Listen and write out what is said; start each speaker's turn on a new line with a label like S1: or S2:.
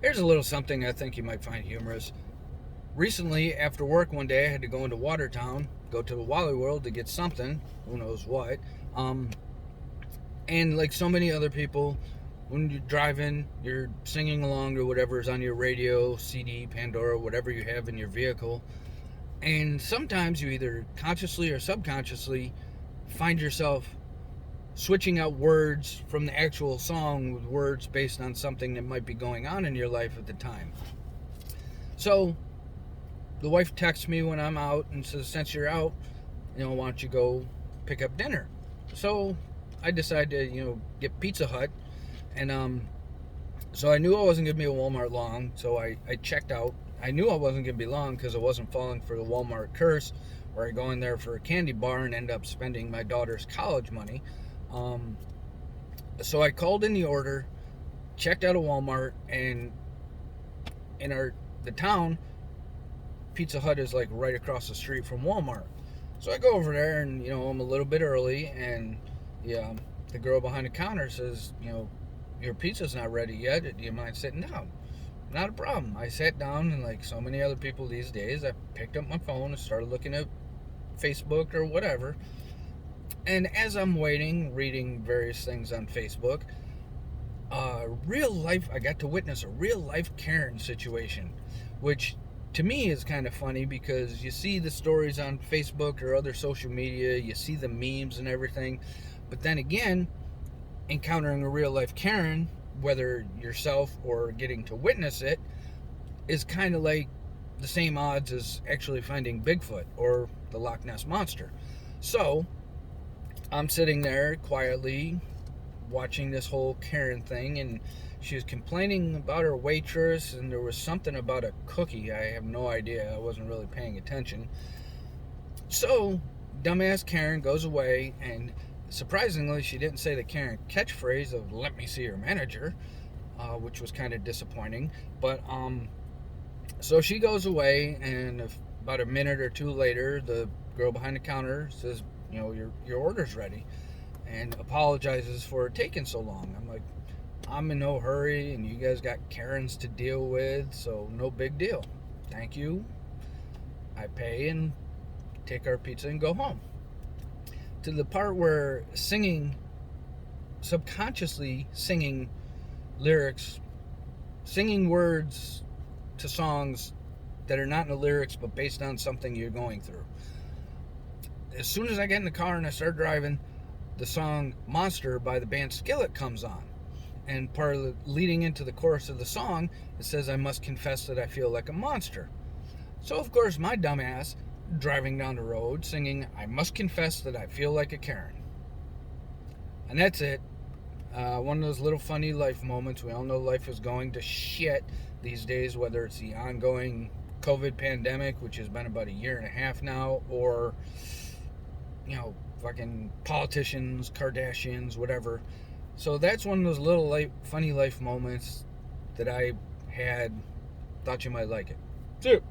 S1: Here's a little something I think you might find humorous. Recently, after work one day, I had to go into Watertown, go to the Wally World to get something, who knows what. Um, and like so many other people, when you're driving, you're singing along to whatever's on your radio, CD, Pandora, whatever you have in your vehicle. And sometimes you either consciously or subconsciously find yourself switching out words from the actual song with words based on something that might be going on in your life at the time. So the wife texts me when I'm out and says, since you're out, why don't you go pick up dinner? So I decided to, get Pizza Hut. And so I knew I wasn't going to be at Walmart long. So I checked out. I knew I wasn't going to be long because I wasn't falling for the Walmart curse where I go in there for a candy bar and end up spending my daughter's college money. Um, so I called in the order, checked out of Walmart, and in the town, Pizza Hut is like right across the street from Walmart. So I go over there and, I'm a little bit early, and yeah, the girl behind the counter says, your pizza's not ready yet. Do you mind sitting down? Not a problem. I sat down, and like so many other people these days, I picked up my phone and started looking at Facebook or whatever. And as I'm waiting, reading various things on Facebook, I got to witness a real life Karen situation, which to me is kind of funny because you see the stories on Facebook or other social media, you see the memes and everything, but then again, encountering a real life Karen, whether yourself or getting to witness it, is kind of like the same odds as actually finding Bigfoot or the Loch Ness Monster. So, I'm sitting there quietly watching this whole Karen thing, and she was complaining about her waitress, and there was something about a cookie. I have no idea. I wasn't really paying attention. So, dumbass Karen goes away, and surprisingly, she didn't say the Karen catchphrase of "Let me see your manager," which was kind of disappointing. But so she goes away, and about a minute or two later, the girl behind the counter says, your order's ready, and apologizes for it taking so long. I'm like, I'm in no hurry, and you guys got Karens to deal with, so no big deal. Thank you. I pay and take our pizza and go home. To the part where subconsciously singing lyrics, singing words to songs that are not in the lyrics but based on something you're going through. As soon as I get in the car and I start driving, the song Monster by the band Skillet comes on. And part of the leading into the chorus of the song, it says, I must confess that I feel like a monster. So, of course, my dumbass, driving down the road, singing, I must confess that I feel like a Karen. And that's it. One of those little funny life moments. We all know life is going to shit these days, whether it's the ongoing COVID pandemic, which has been about a year and a half now, or fucking politicians, Kardashians, whatever. So that's one of those little funny life moments that I had. Thought you might like it. See you.